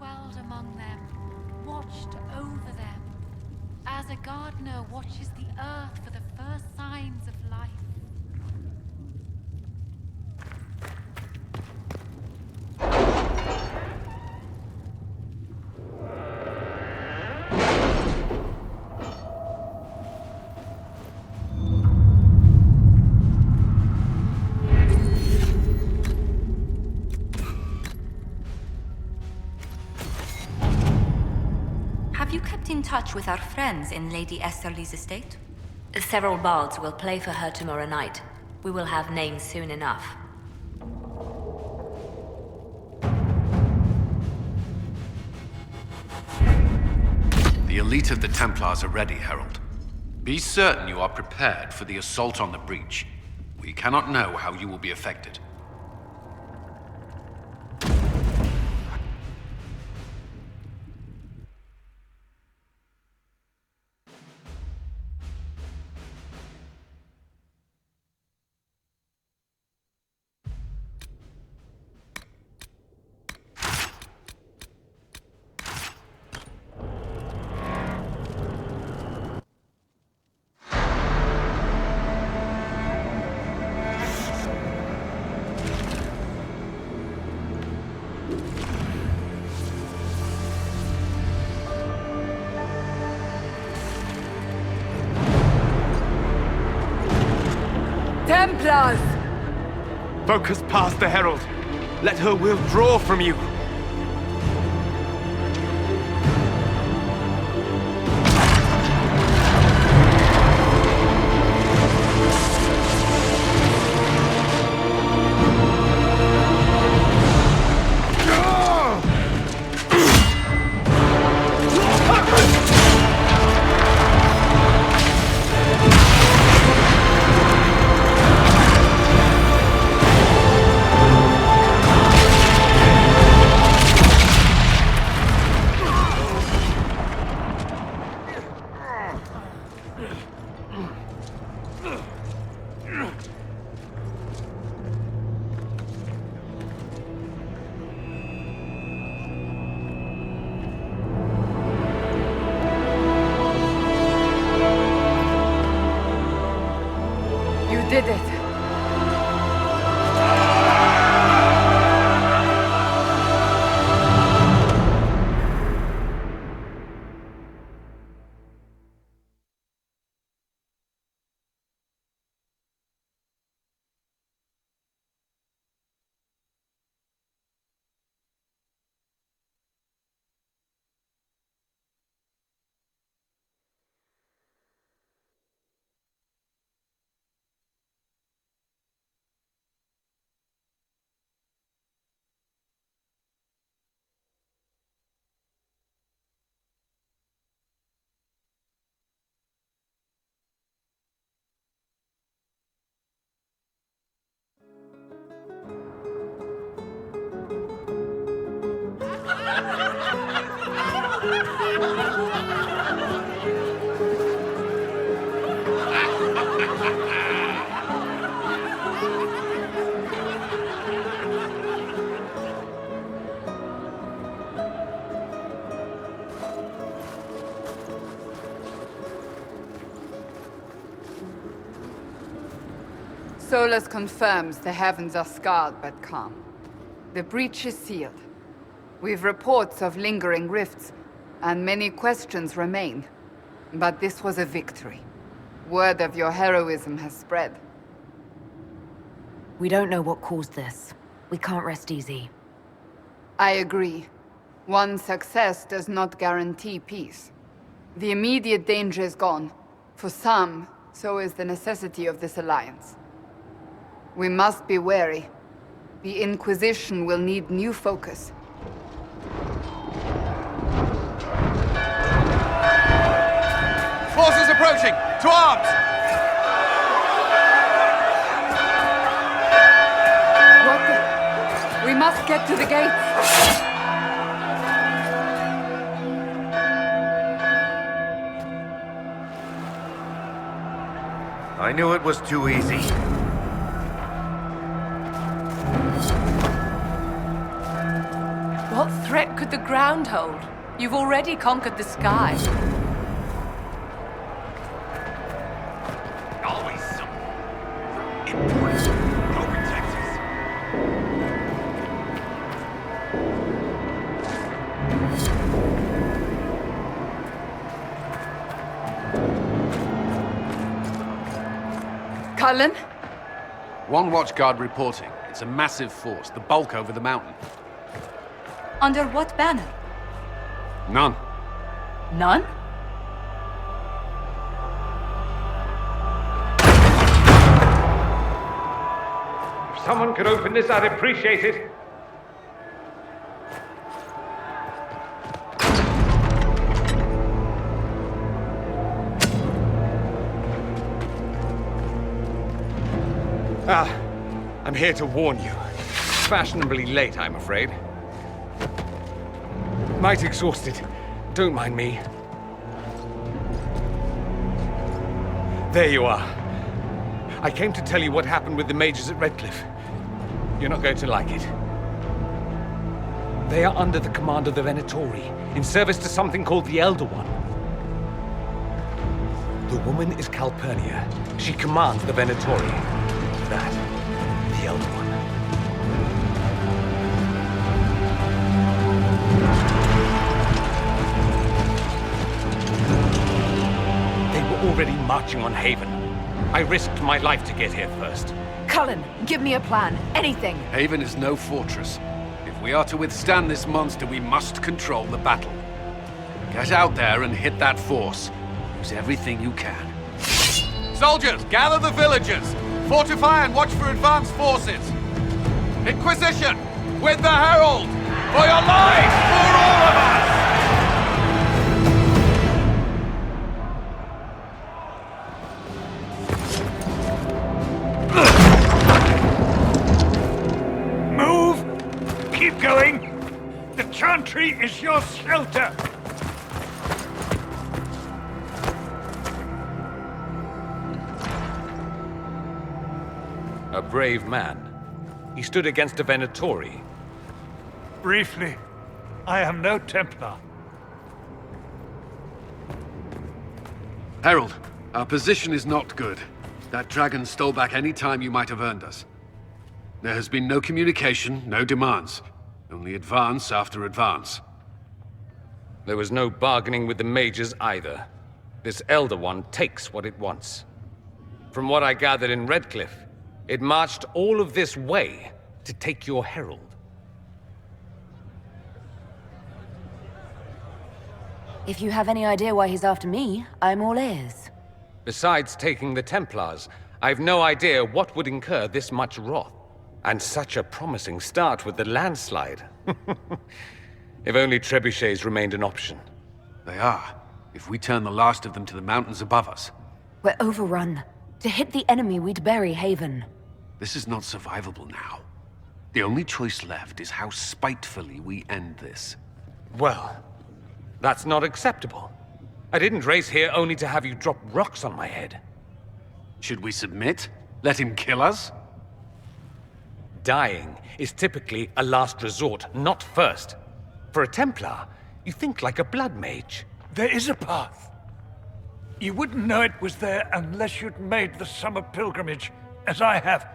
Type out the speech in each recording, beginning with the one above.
dwelled among them, watched over them, as a gardener watches the earth for the first signs of life. Have you kept in touch with our friends in Lady Esterly's estate? Several bards will play for her tomorrow night. We will have names soon enough. The elite of the Templars are ready, Herald. Be certain you are prepared for the assault on the breach. We cannot know how you will be affected. Templars! Focus past the Herald. Let her will draw from you. Did it. Solus confirms the heavens are scarred but calm. The breach is sealed. We've reports of lingering rifts, and many questions remain. But this was a victory. Word of your heroism has spread. We don't know what caused this. We can't rest easy. I agree. One success does not guarantee peace. The immediate danger is gone. For some, so is the necessity of this alliance. We must be wary. The Inquisition will need new focus. Forces approaching! To arms! What the... We must get to the gates! I knew it was too easy. What? threat could the ground hold? You've already conquered the sky. Always some important open Texas. Cullen? One watchguard reporting. It's a massive force, the bulk over the mountain. Under what banner? None. None? If someone could open this, I'd appreciate it. I'm here to warn you. Fashionably late, I'm afraid. Might exhausted. Don't mind me. There you are. I came to tell you what happened with the mages at Redcliffe. You're not going to like it. They are under the command of the Venatori, in service to something called the Elder One. The woman is Calpernia. She commands the Venatori. That, the Elder One. They were already marching on Haven. I risked my life to get here first. Cullen, give me a plan. Anything. Haven is no fortress. If we are to withstand this monster, we must control the battle. Get out there and hit that force. Use everything you can. Soldiers, gather the villagers! Fortify and watch for advanced forces! Inquisition! With the Herald! For your lives! For all of us! Move! Keep going! The chantry is your shelter! A brave man. He stood against a Venatori. Briefly, I am no Templar. Herald, our position is not good. That dragon stole back any time you might have earned us. There has been no communication, no demands. Only advance after advance. There was no bargaining with the mages either. This Elder One takes what it wants. From what I gathered in Redcliffe, it marched all of this way to take your herald. If you have any idea why he's after me, I'm all ears. Besides taking the Templars, I've no idea what would incur this much wrath. And such a promising start with the landslide. If only trebuchets remained an option. They are, if we turn the last of them to the mountains above us. We're overrun. To hit the enemy, we'd bury Haven. This is not survivable now. The only choice left is how spitefully we end this. Well, that's not acceptable. I didn't race here only to have you drop rocks on my head. Should we submit? Let him kill us? Dying is typically a last resort, not first. For a Templar, you think like a blood mage. There is a path. You wouldn't know it was there unless you'd made the summer pilgrimage, as I have.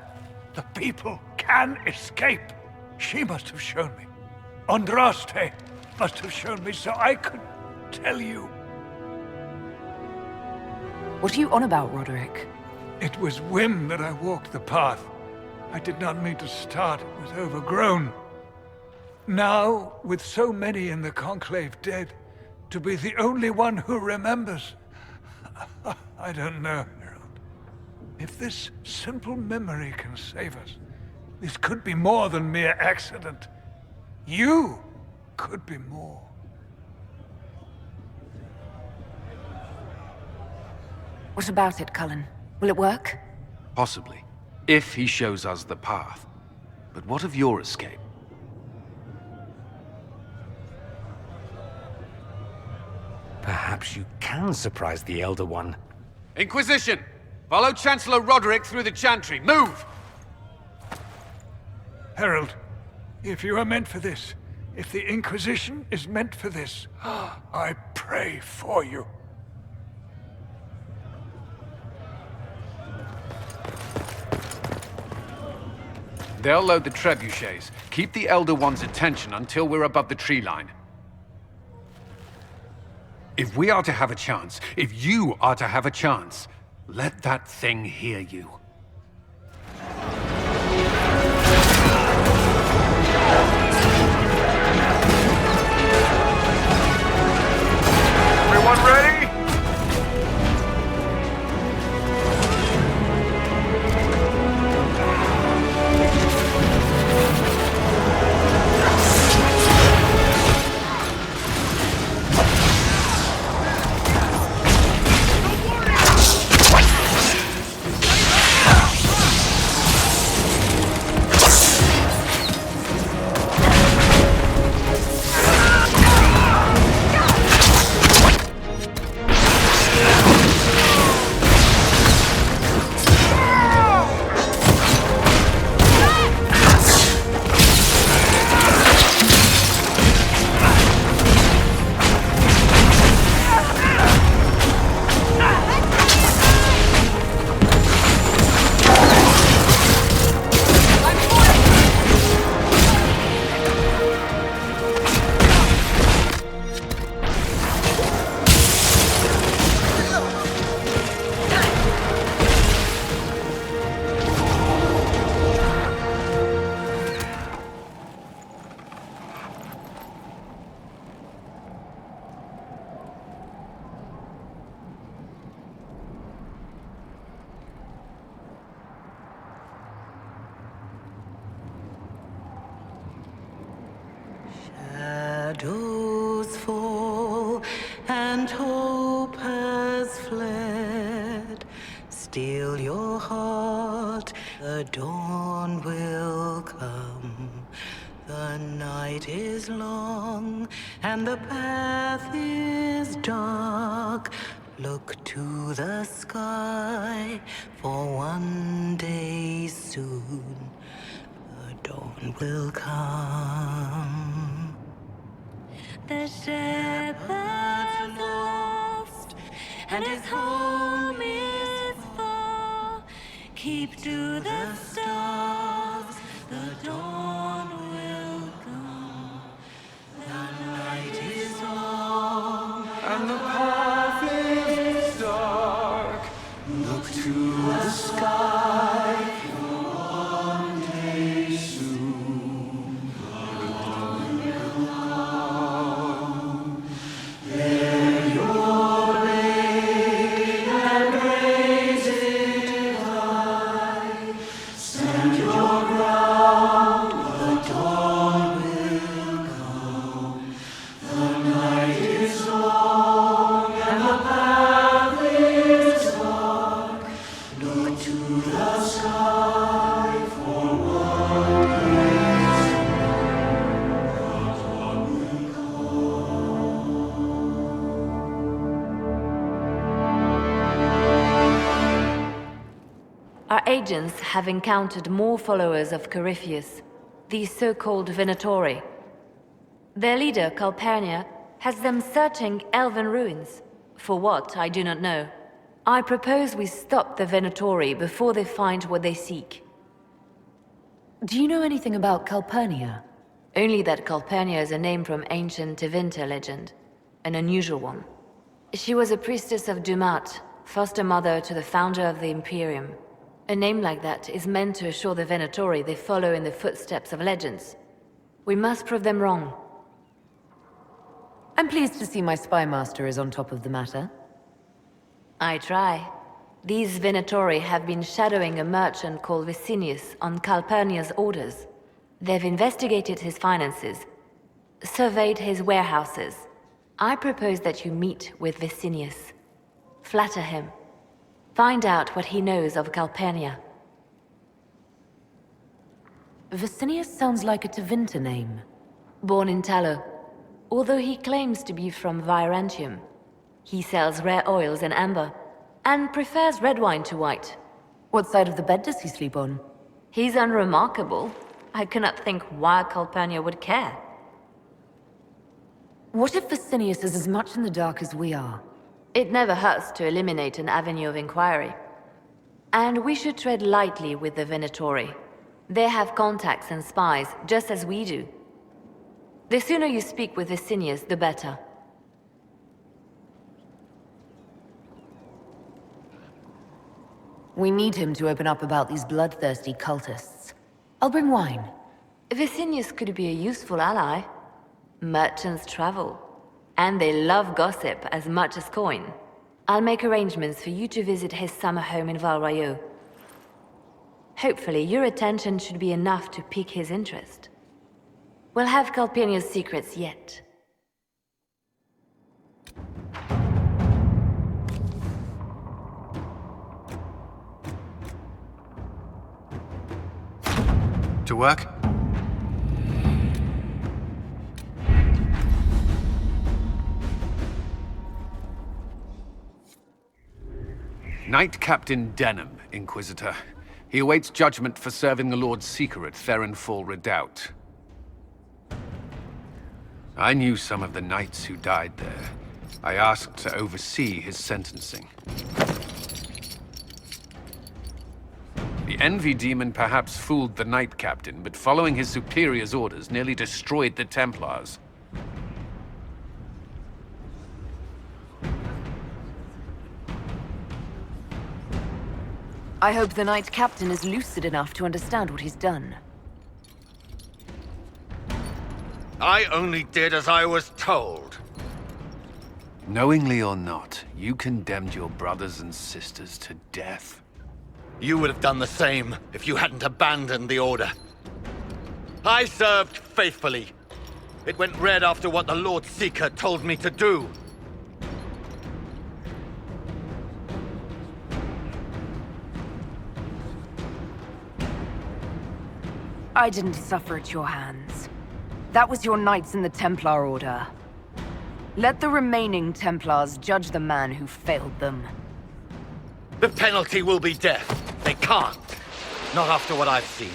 The people can escape. She must have shown me. Andraste must have shown me so I could tell you. What are you on about, Roderick? It was whim that I walked the path. I did not mean to start. It was overgrown. Now, with so many in the Conclave dead, to be the only one who remembers... I don't know, Harold. If this simple memory can save us, this could be more than mere accident. You could be more. What about it, Cullen? Will it work? Possibly. If he shows us the path. But what of your escape? Perhaps you can surprise the Elder One. Inquisition! Follow Chancellor Roderick through the Chantry. Move! Harold, if you are meant for this, If the Inquisition is meant for this, I pray for you. They'll load the trebuchets. Keep the Elder One's attention until we're above the tree line. If we are to have a chance, if you are to have a chance, let that thing hear you. Everyone ready? Shadows fall and hope has fled. Still your heart, the dawn will come. The night is long and the path is dark. Look to the sky, for one day soon the dawn will come. The shepherd's lost, and his home is far. Keep to the stars, the dawn will come. The night is long, and the path is dark. Look to the sky, for one day soon the dawn will come. Bear your blade and raise it high. Stand your ground, the dawn will come. The night is long and the path is dark. Look to the sky, for one day soon the dawn will Our agents have encountered more followers of Corypheus, the so-called Venatori. Their leader, Calpernia, has them searching elven ruins. For what, I do not know. I propose we stop the Venatori before they find what they seek. Do you know anything about Calpernia? Only that Calpernia is a name from ancient Tevinter legend. An unusual one. She was a priestess of Dumat, foster mother to the founder of the Imperium. A name like that is meant to assure the Venatori they follow in the footsteps of legends. We must prove them wrong. I'm pleased to see my spy master is on top of the matter. I try. These Venatori have been shadowing a merchant called Vicinius on Calpernia's orders. They've investigated his finances, surveyed his warehouses. I propose that you meet with Vicinius. Flatter him. Find out what he knows of Calpernia. Vicinius sounds like a Tevinter name. Born in Tallow, although he claims to be from Virantium. He sells rare oils and amber, and prefers red wine to white. What side of the bed does he sleep on? He's unremarkable. I cannot think why Calpernia would care. What if Vicinius is as much in the dark as we are? It never hurts to eliminate an avenue of inquiry. And we should tread lightly with the Venatori. They have contacts and spies, just as we do. The sooner you speak with Vicinius, the better. We need him to open up about these bloodthirsty cultists. I'll bring wine. Vicinius could be a useful ally. Merchants travel. And they love gossip as much as coin. I'll make arrangements for you to visit his summer home in Val Royeaux. Hopefully, your attention should be enough to pique his interest. We'll have Calpernia's secrets yet. To work? Knight Captain Denham, Inquisitor. He awaits judgment for serving the Lord's Seeker at Therenfall Redoubt. I knew some of the knights who died there. I asked to oversee his sentencing. The Envy Demon perhaps fooled the Knight Captain, but following his superior's orders nearly destroyed the Templars. I hope the Knight Captain is lucid enough to understand what he's done. I only did as I was told. Knowingly or not, you condemned your brothers and sisters to death. You would have done the same if you hadn't abandoned the Order. I served faithfully. It went red after what the Lord Seeker told me to do. I didn't suffer at your hands. That was your knights in the Templar Order. Let the remaining Templars judge the man who failed them. The penalty will be death. They can't. Not after what I've seen.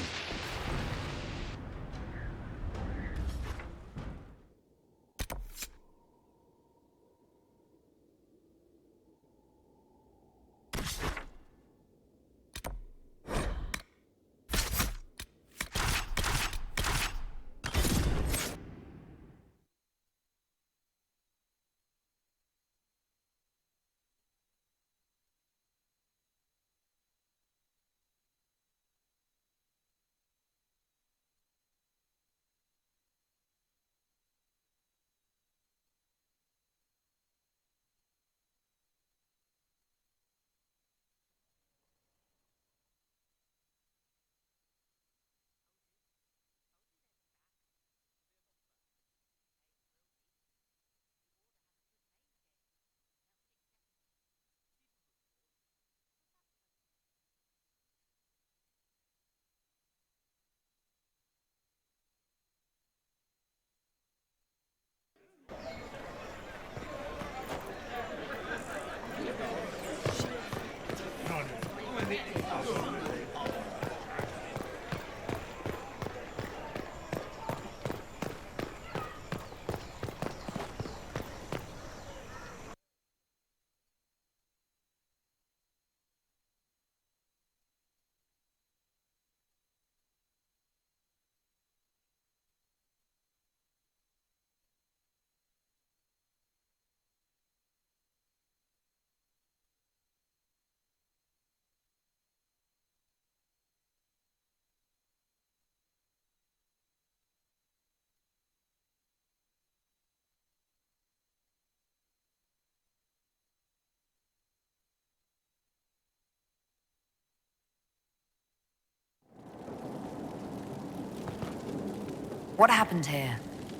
What happened here?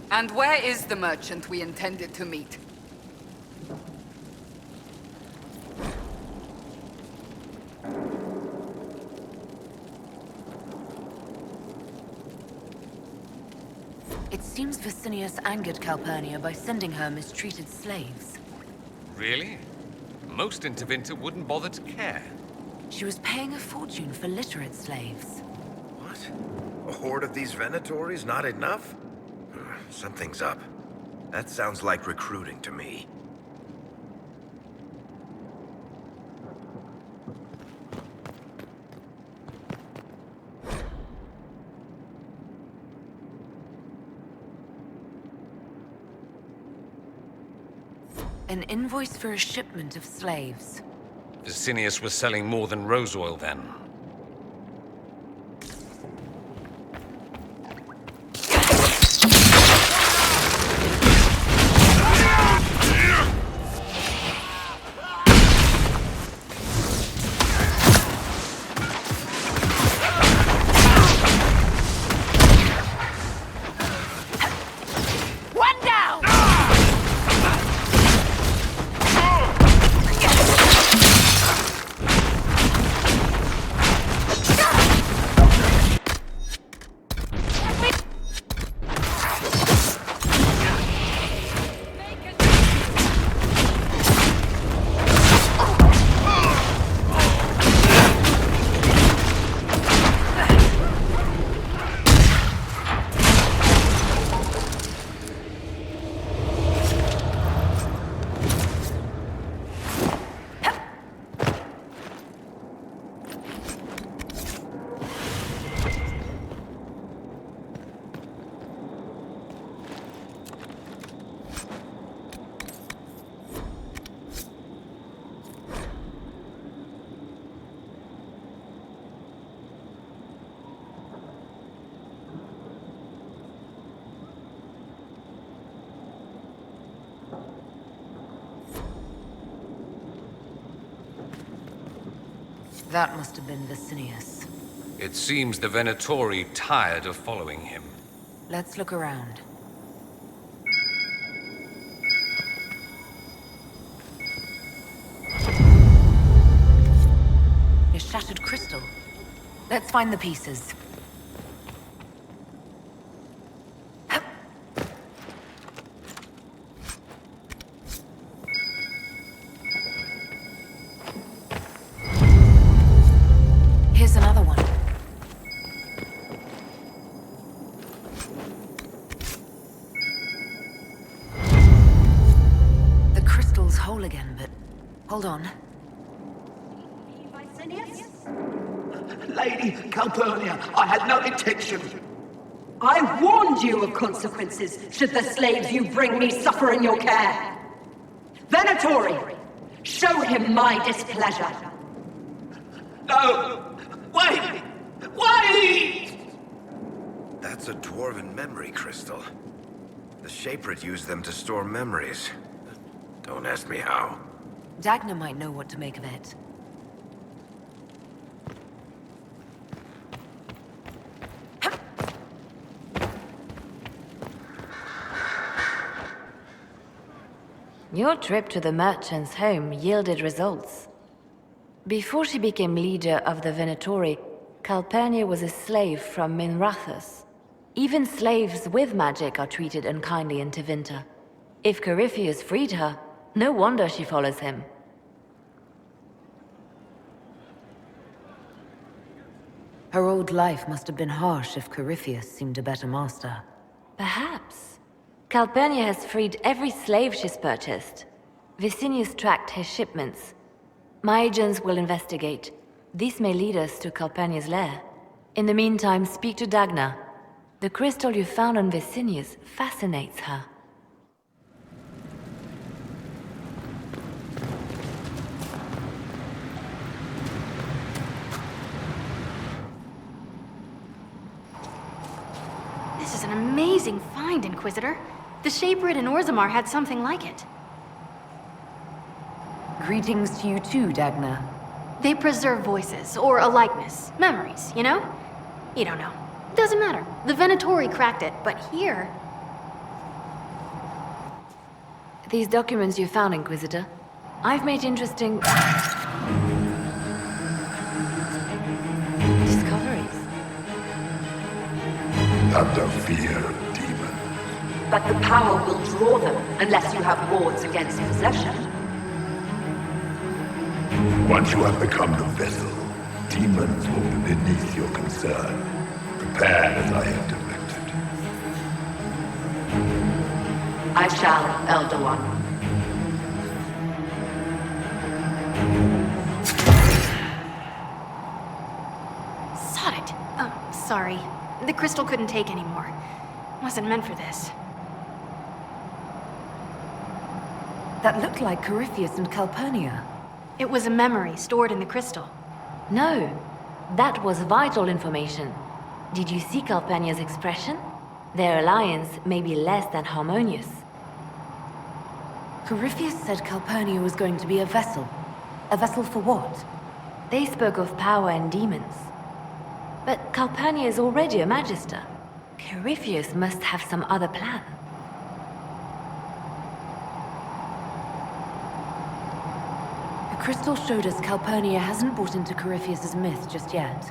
And where is the merchant we intended to meet? It seems Vicinius angered Calpernia by sending her mistreated slaves. Really? Most in Tevinter wouldn't bother to care. She was paying a fortune for literate slaves. What? A horde of these Venatories not enough? Something's up. That sounds like recruiting to me. An invoice for a shipment of slaves. Vicinius was selling more than rose oil then. That must have been Vicinius. It seems the Venatori tired of following him. Let's look around. A shattered crystal. Let's find the pieces. Here's another one. The crystal's whole again, but hold on. Lady Calpernia, I had no intention. I warned you of consequences should the slaves you bring me suffer in your care. Venatori, show him my displeasure. No! Wait! Wait! That's a dwarven memory crystal. The Shapered used them to store memories. Don't ask me how. Dagna might know what to make of it. Your trip to the merchant's home yielded results. Before she became leader of the Venatori, Calpernia was a slave from Minrathus. Even slaves with magic are treated unkindly in Tevinter. If Corypheus freed her, no wonder she follows him. Her old life must have been harsh if Corypheus seemed a better master. Perhaps. Calpernia has freed every slave she's purchased. Vicinius tracked his shipments. My agents will investigate. This may lead us to Calpernia's lair. In the meantime, speak to Dagna. The crystal you found on Vicinius fascinates her. This is an amazing find, Inquisitor. The Shapered in Orzammar had something like it. Greetings to you too, Dagna. They preserve voices, or a likeness, memories, you know? You don't know. Doesn't matter. The Venatori cracked it, but here... These documents you found, Inquisitor. I've made interesting... discoveries. Not the fear of demons. But the power will draw them unless you have wards against possession. Once you have become the vessel, demons will be beneath your concern. Prepare as I have directed. I shall, Elder One. Sod it. Oh, sorry. The crystal couldn't take anymore. Wasn't meant for this. That looked like Corypheus and Calpernia. It was a memory stored in the crystal. No, that was vital information. Did you see Calpernia's expression? Their alliance may be less than harmonious. Corypheus said Calpernia was going to be a vessel. A vessel for what? They spoke of power and demons. But Calpernia is already a magister. Corypheus must have some other plan. The crystal showed us Calpernia hasn't bought into Corypheus's myth just yet.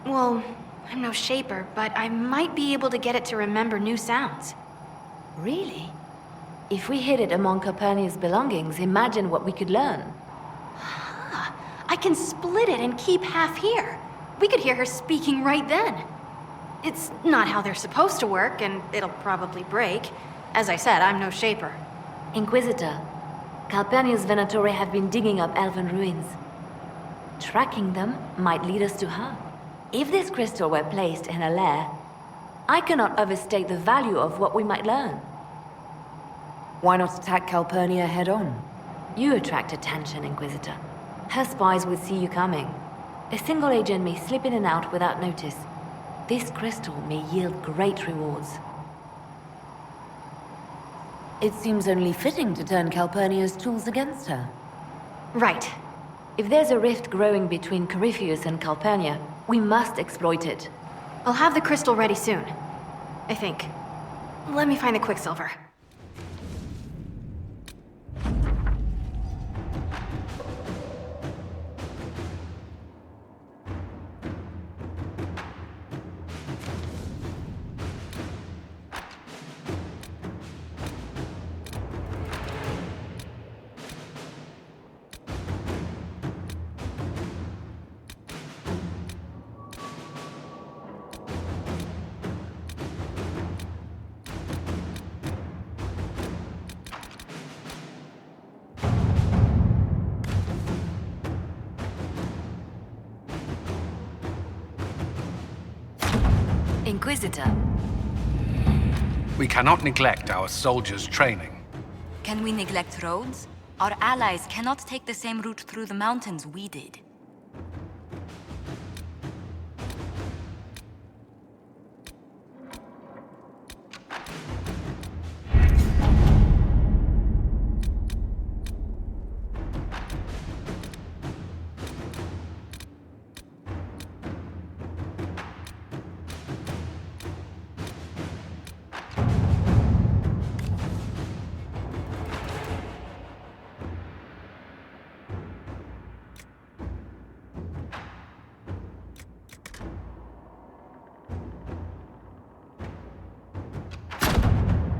Well, I'm no shaper, but I might be able to get it to remember new sounds. Really? If we hid it among Calpernia's belongings, imagine what we could learn. I can split it and keep half here. We could hear her speaking right then. It's not how they're supposed to work, and it'll probably break. As I said, I'm no shaper. Inquisitor, Calpernia's Venatori have been digging up elven ruins. Tracking them might lead us to her. If this crystal were placed in a lair, I cannot overstate the value of what we might learn. Why not attack Calpernia head-on? You attract attention, Inquisitor. Her spies would see you coming. A single agent may slip in and out without notice. This crystal may yield great rewards. It seems only fitting to turn Calpernia's tools against her. Right. If there's a rift growing between Corypheus and Calpernia, we must exploit it. I'll have the crystal ready soon. I think. Let me find the Quicksilver. Inquisitor. We cannot neglect our soldiers' training. Can we neglect roads? Our allies cannot take the same route through the mountains we did.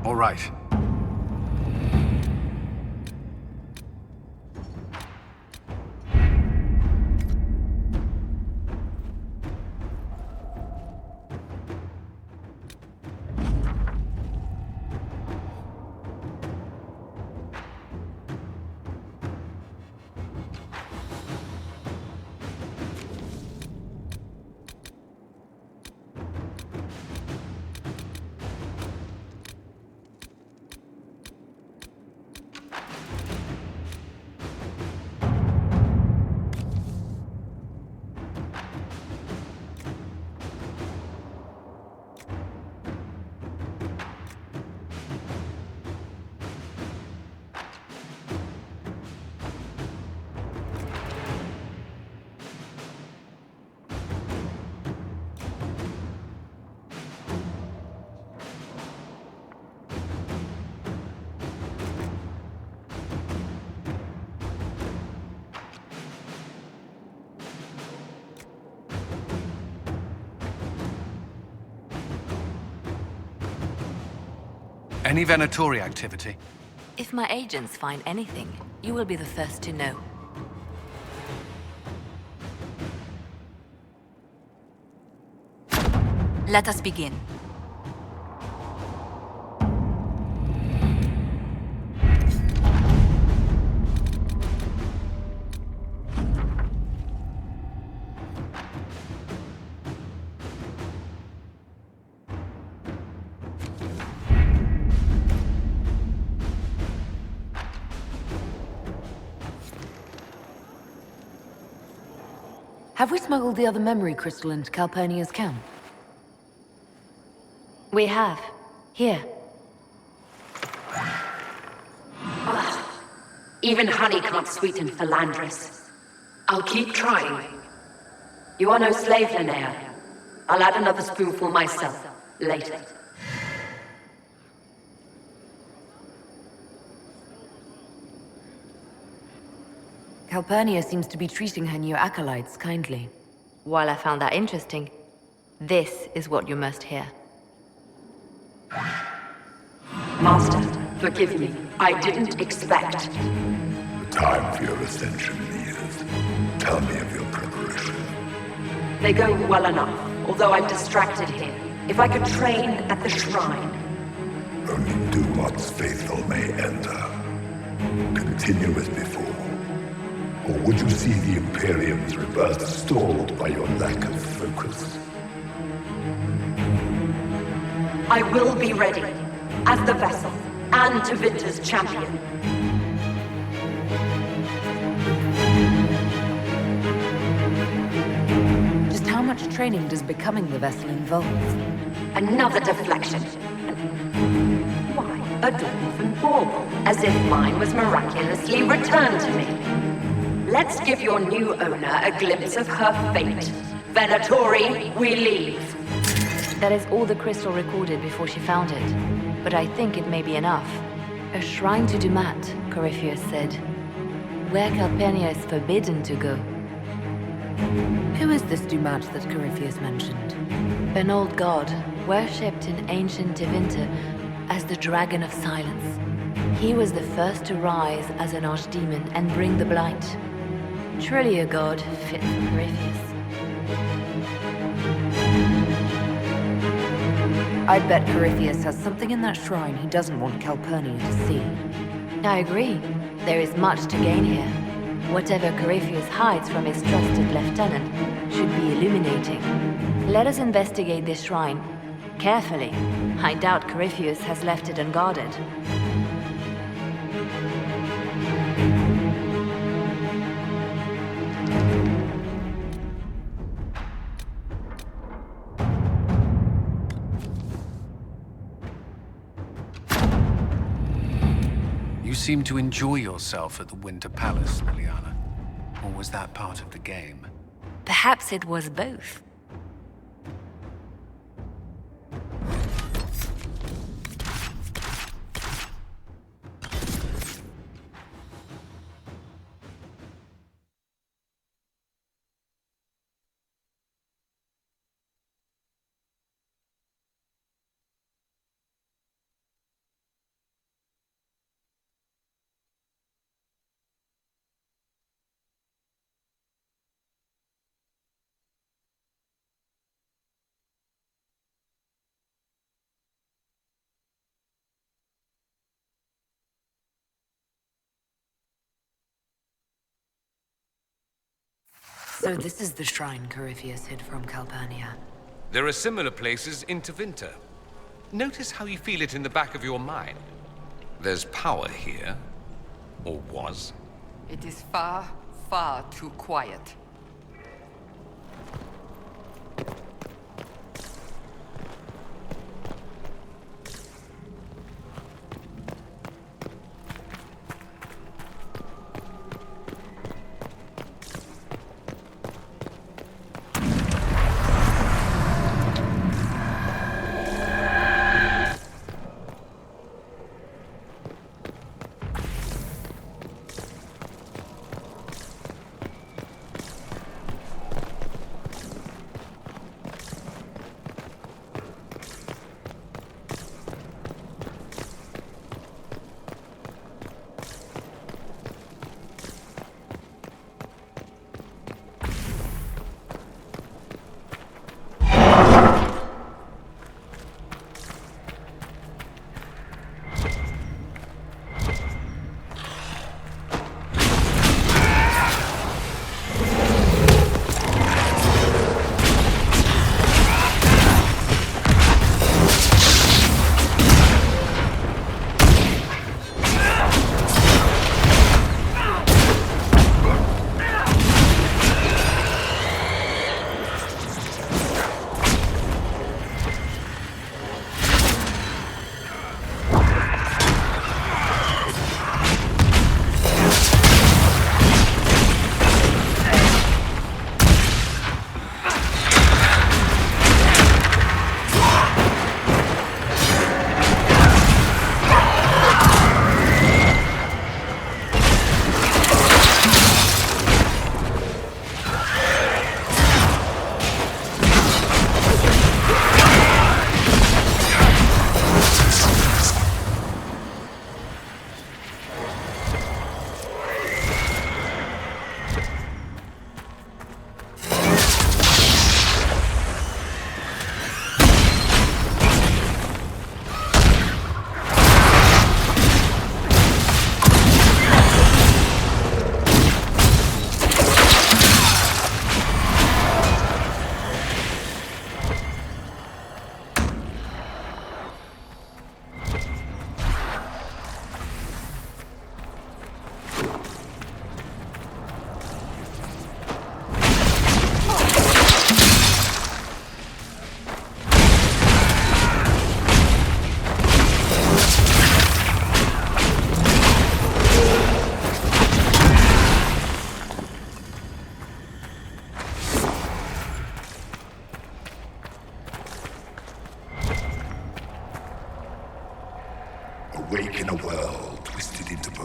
All right. Any Venatori activity? If my agents find anything, you will be the first to know. Let us begin. Have we smuggled the other memory crystal into Calpernia's camp? We have. Here. Even honey can't sweeten philandris. I'll keep trying. You are no slave, Linnea. I'll add another spoonful myself, later. Calpernia seems to be treating her new acolytes kindly. While I found that interesting, this is what you must hear. Master, forgive me. I didn't expect. The time for your ascension nears. Tell me of your preparation. They go well enough, although I'm distracted here. If I could train at the shrine. Only Dumont's faithful may enter. Continue as before. Or would you see the Imperium's rebirth stalled by your lack of focus? I will be ready, as the vessel, and Tevinter's champion. Just how much training does becoming the vessel involve? Another deflection. Why, a dwarven bauble, as if mine was miraculously returned to me. Let's give your new owner a glimpse of her fate. Venatori, we leave. That is all the crystal recorded before she found it. But I think it may be enough. A shrine to Dumat, Corypheus said. Where Calpernia is forbidden to go. Who is this Dumat that Corypheus mentioned? An old god, worshipped in ancient Tevinter as the Dragon of Silence. He was the first to rise as an archdemon and bring the blight. Truly a god fit for Corypheus. I bet Corypheus has something in that shrine he doesn't want Calpernia to see. I agree. There is much to gain here. Whatever Corypheus hides from his trusted lieutenant should be illuminating. Let us investigate this shrine. Carefully. I doubt Corypheus has left it unguarded. You seem to enjoy yourself at the Winter Palace, Liliana. Or was that part of the game? Perhaps it was both. So this is the shrine Corypheus hid from Calpernia. There are similar places in Tevinter. Notice how you feel it in the back of your mind. There's power here. Or was. It is far, far too quiet.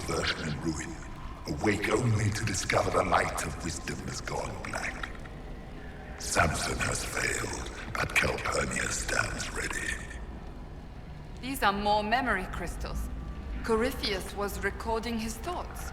version in ruin, awake only to discover the light of wisdom has gone black. Samson has failed, but Calpernia stands ready. These are more memory crystals. Corypheus was recording his thoughts.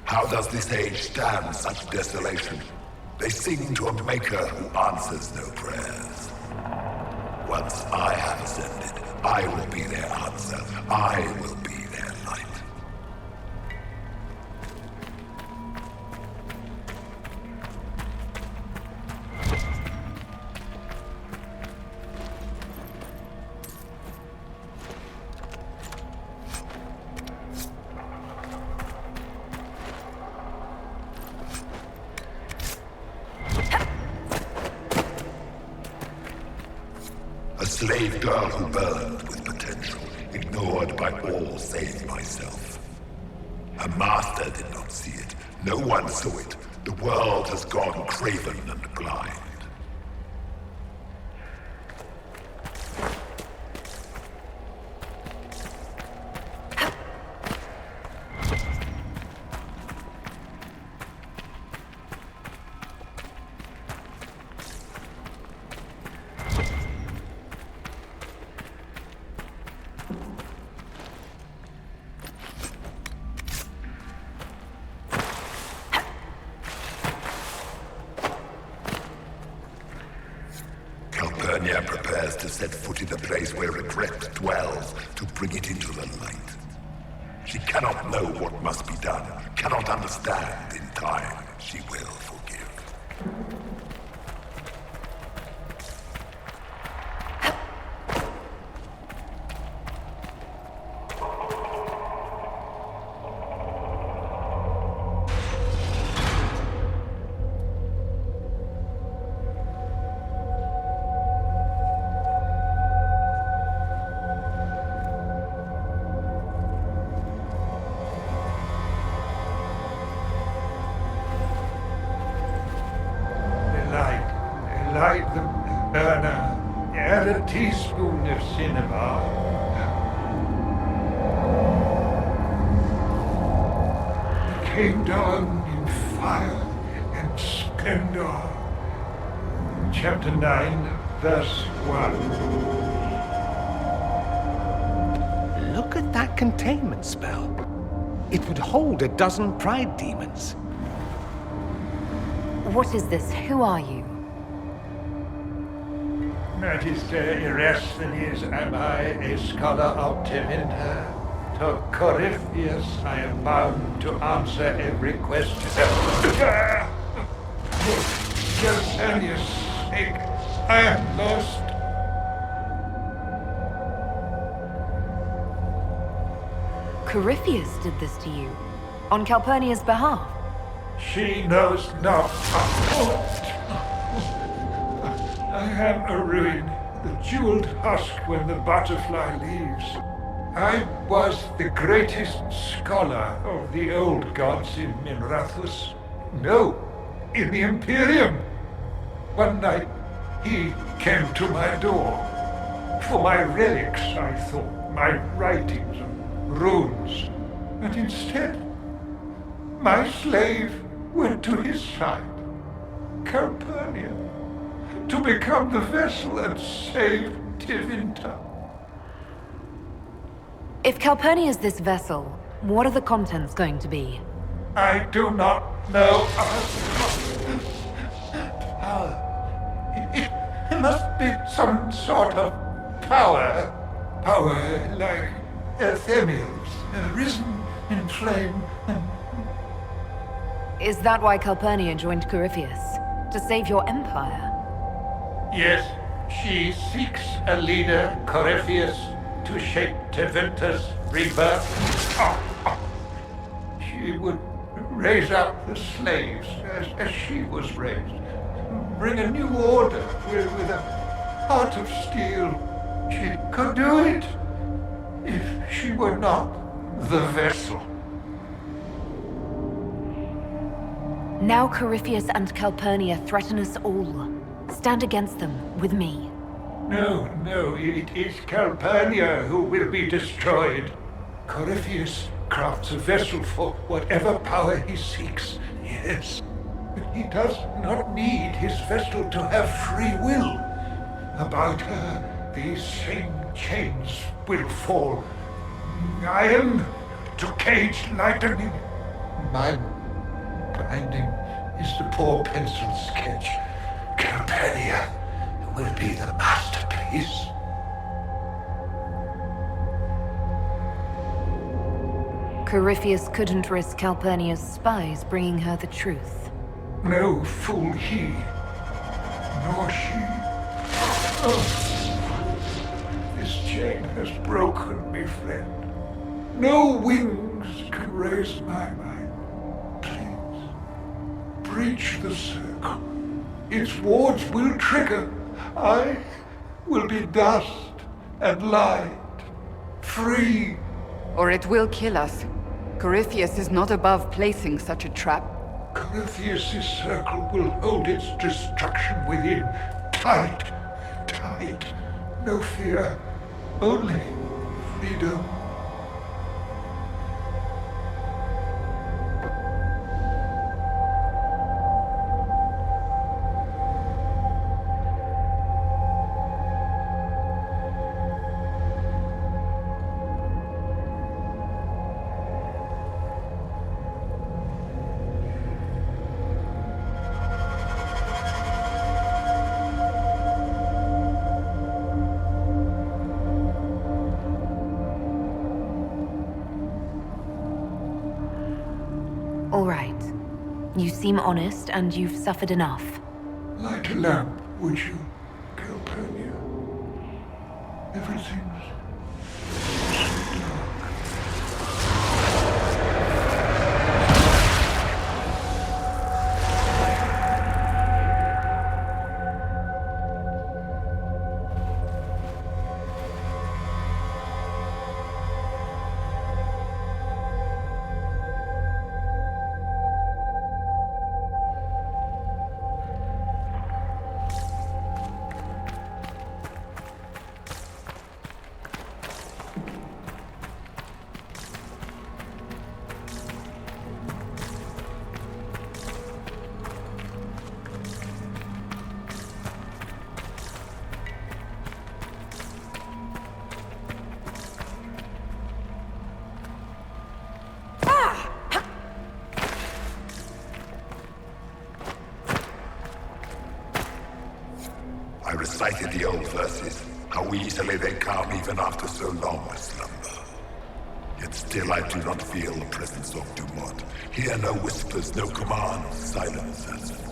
How does this age stand such desolation? They sing to a maker who answers no prayers. Once I have ascended, I will be their answer. I will be their light. A slave girl who burned with potential, ignored by all save myself. Her master did not see it. No one saw it. The world has gone craven and blind. Calpernia prepares to set foot in the place where regret dwells to bring it into the light. She cannot know what must be done, cannot understand. In time, she will forgive. Light the burner, add a teaspoon of cinema. It came down in fire and splendor. Chapter 9, verse 1. Look at that containment spell. It would hold a dozen pride demons. What is this? Who are you? Magister Erasthenes am I, a scholar of Tevinter. To Corypheus I am bound to answer every question. For Calpernia's sake, I am lost. Corypheus did this to you, on Calpernia's behalf. She knows not. I am a ruin, the jeweled husk when the butterfly leaves. I was the greatest scholar of the old gods in Minrathus. No, in the Imperium. One night, he came to my door. For my relics, I thought, my writings and runes. And instead, my slave went to his side, Calpernia, to become the vessel and save Tevinter. If Calpernia is this vessel, what are the contents going to be? I do not know. It must be some sort of power. Power like Ephemels, risen in flame. Is that why Calpernia joined Corypheus? To save your empire? Yes, she seeks a leader, Corypheus, to shape Tevinter's rebirth. She would raise up the slaves as she was raised. Bring a new order with a heart of steel. She could do it if she were not the vessel. Now Corypheus and Calpernia threaten us all. Stand against them, with me. No, it is Calpernia who will be destroyed. Corypheus crafts a vessel for whatever power he seeks, yes. But he does not need his vessel to have free will. About her, these same chains will fall. Iron to cage lightning. My binding is the poor pencil sketch. Calpernia will be the masterpiece. Corypheus couldn't risk Calpernia's spies bringing her the truth. No fool he, nor she. Oh. This chain has broken me, friend. No wings can raise my mind. Please, breach the circle. Its wards will trigger. I will be dust and light, free. Or it will kill us. Corypheus is not above placing such a trap. Corypheus' circle will hold its destruction within. Tight. No fear. Only freedom. All right. You seem honest, and you've suffered enough. Light a lamp, would you, Calpernia? Everything's I recited the old verses, how easily they come even after so long a slumber. Yet still I do not feel the presence of Dumont. Hear no whispers, no commands, silence has fallen.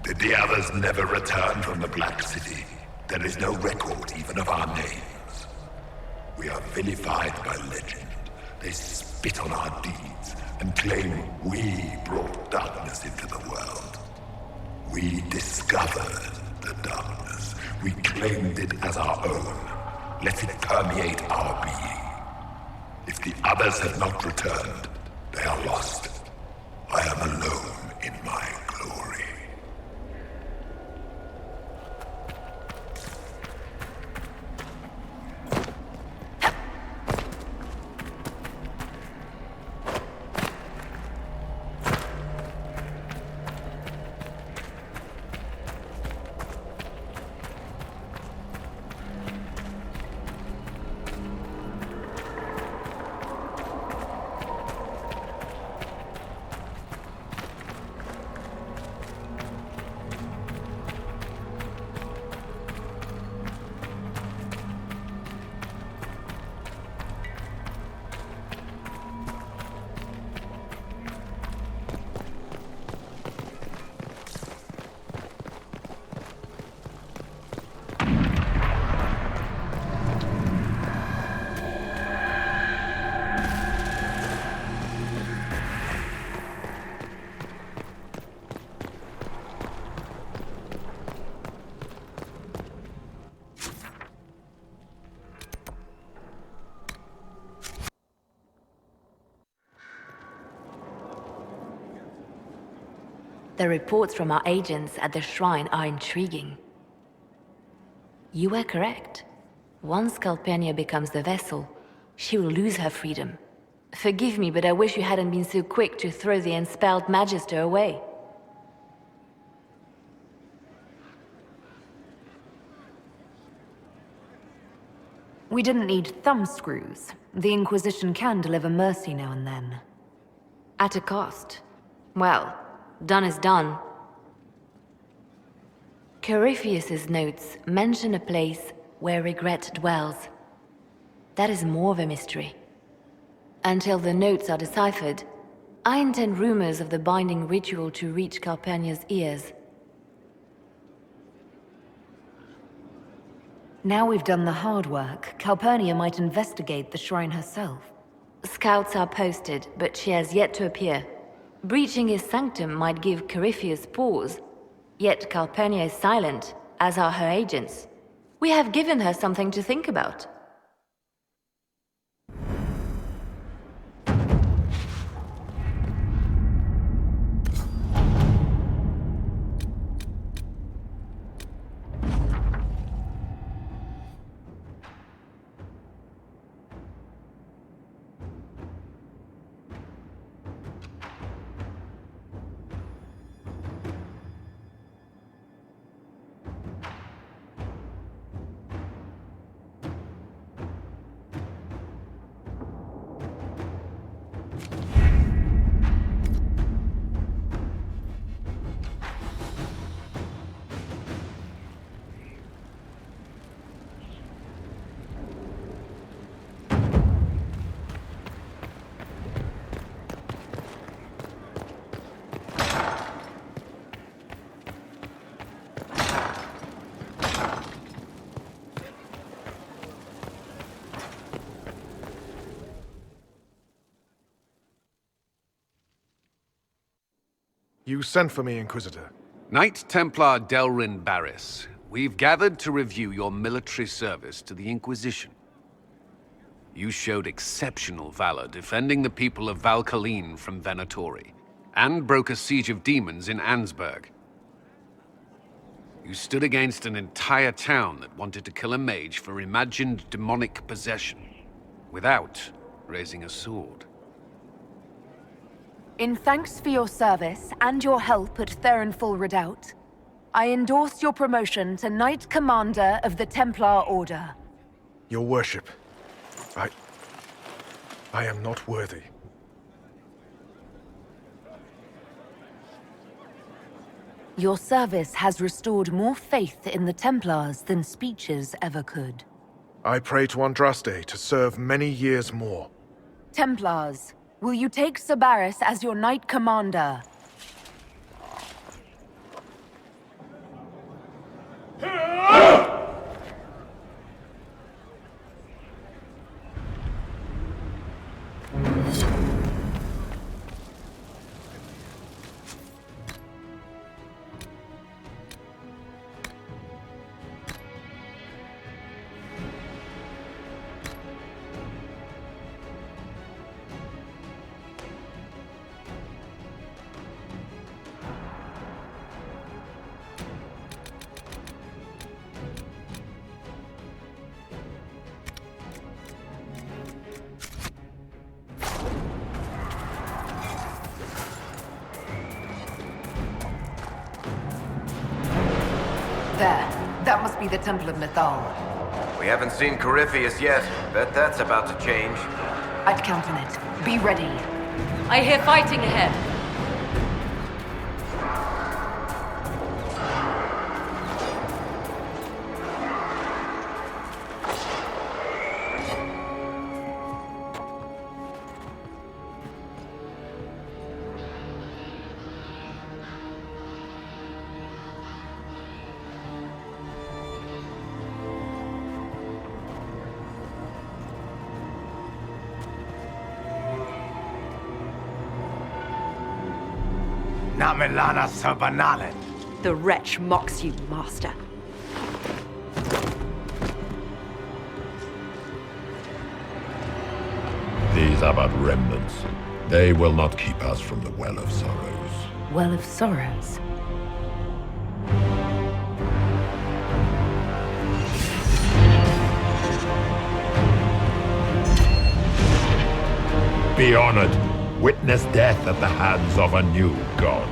Did the others never return from the Black City? There is no record even of our names. We are vilified by legend. They spit on our deeds and claim we brought darkness into the world. We discovered the darkness. We claimed it as our own. Let it permeate our being. If the others have not returned, they are lost. I am alone in my glory. The reports from our agents at the shrine are intriguing. You were correct. Once Calpernia becomes the vessel, she will lose her freedom. Forgive me, but I wish you hadn't been so quick to throw the unspelled Magister away. We didn't need thumbscrews. The Inquisition can deliver mercy now and then. At a cost. Well, done is done. Corypheus's notes mention a place where regret dwells. That is more of a mystery. Until the notes are deciphered, I intend rumors of the binding ritual to reach Calpernia's ears. Now we've done the hard work, Calpernia might investigate the shrine herself. Scouts are posted, but she has yet to appear. Breaching his sanctum might give Corypheus pause, yet Calpernia is silent, as are her agents. We have given her something to think about. You sent for me, Inquisitor. Knight Templar Delrin Barris, we've gathered to review your military service to the Inquisition. You showed exceptional valor defending the people of Valkaline from Venatori, and broke a siege of demons in Ansburg. You stood against an entire town that wanted to kill a mage for imagined demonic possession, without raising a sword. In thanks for your service and your help at Therenfall Redoubt, I endorse your promotion to Knight Commander of the Templar Order. Your worship, I am not worthy. Your service has restored more faith in the Templars than speeches ever could. I pray to Andraste to serve many years more. Templars, will you take Sabaris as your Knight Commander? There. That must be the Temple of Mythal. We haven't seen Corypheus yet. Bet that's about to change. I'd count on it. Be ready. I hear fighting ahead. Namelana Serbanalen. The wretch mocks you, Master. These are but remnants. They will not keep us from the Well of Sorrows. Well of Sorrows? Be honored. Witness death at the hands of a new god.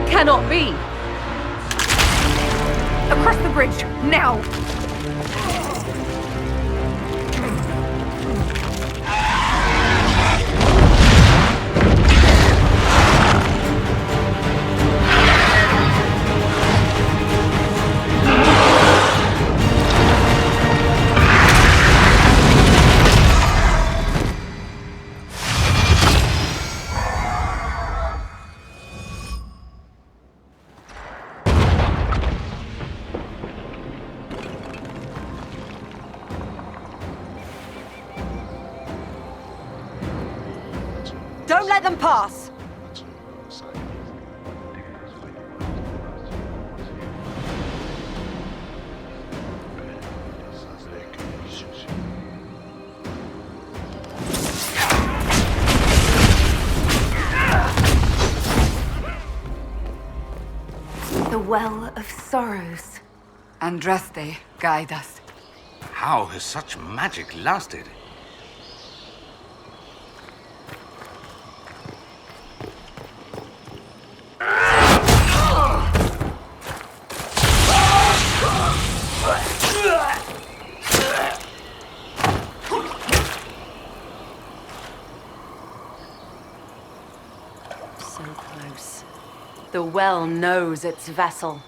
Cannot be! Across the bridge, now! Don't let them pass! Well of Sorrows. Andraste, guide us. How has such magic lasted? So close. The well knows its vessel,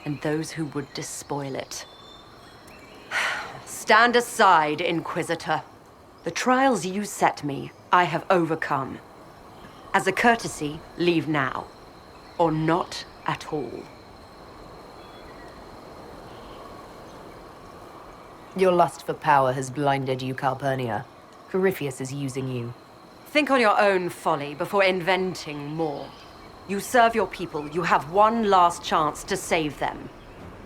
and those who would despoil it. Stand aside, Inquisitor. The trials you set me, I have overcome. As a courtesy, leave now. Or not at all. Your lust for power has blinded you, Calpernia. Corypheus is using you. Think on your own folly before inventing more. You serve your people, you have one last chance to save them.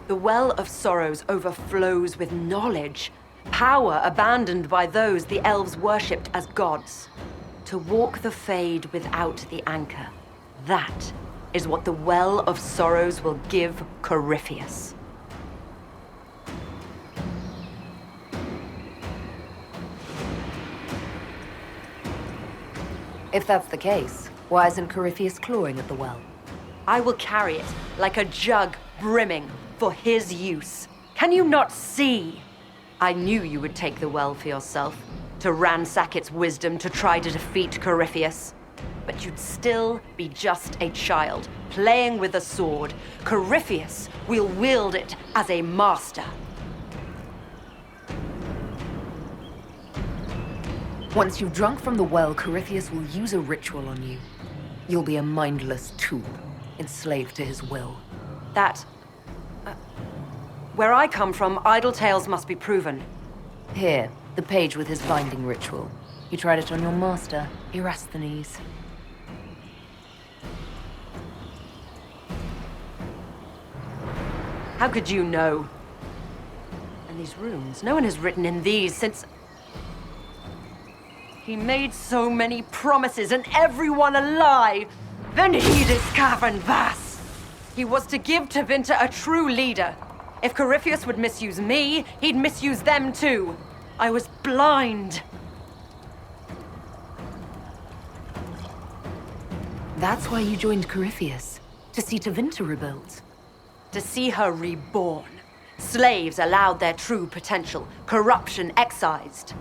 The Well of Sorrows overflows with knowledge, power abandoned by those the elves worshipped as gods. To walk the Fade without the anchor, that is what the Well of Sorrows will give Corypheus. If that's the case, why isn't Corypheus clawing at the well? I will carry it like a jug brimming for his use. Can you not see? I knew you would take the well for yourself, to ransack its wisdom to try to defeat Corypheus. But you'd still be just a child, playing with a sword. Corypheus will wield it as a master. Once you've drunk from the well, Corypheus will use a ritual on you. You'll be a mindless tool, enslaved to his will. Where I come from, idle tales must be proven. Here, the page with his binding ritual. You tried it on your master, Erasthenes. How could you know? And these runes, no one has written in these since... He made so many promises, and everyone a lie. Then he this cavern vast. He was to give Tevinter a true leader. If Corypheus would misuse me, he'd misuse them too. I was blind. That's why you joined Corypheus. To see Tevinter rebuilt. To see her reborn. Slaves allowed their true potential, corruption excised.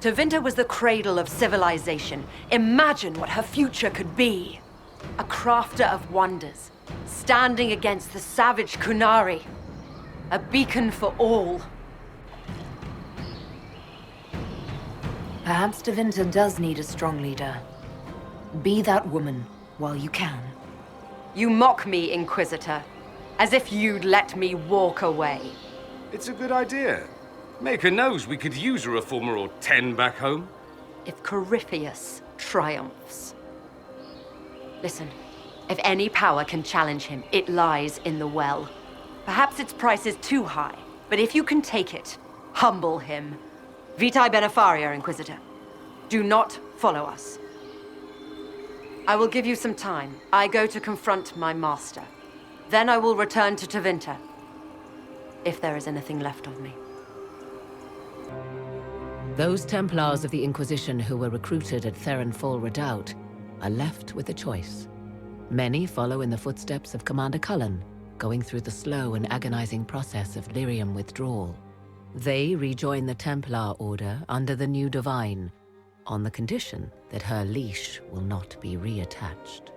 Tevinter was the cradle of civilization. Imagine what her future could be. A crafter of wonders, standing against the savage Kunari. A beacon for all. Perhaps Tevinter does need a strong leader. Be that woman while you can. You mock me, Inquisitor, as if you'd let me walk away. It's a good idea. Maker knows we could use a reformer or 10 back home. If Corypheus triumphs. Listen, if any power can challenge him, it lies in the well. Perhaps its price is too high, but if you can take it, humble him. Vitae benefaria, Inquisitor. Do not follow us. I will give you some time. I go to confront my master. Then I will return to Tevinter. If there is anything left of me. Those Templars of the Inquisition who were recruited at Therenfall Redoubt are left with a choice. Many follow in the footsteps of Commander Cullen, going through the slow and agonizing process of lyrium withdrawal. They rejoin the Templar Order under the new Divine, on the condition that her leash will not be reattached.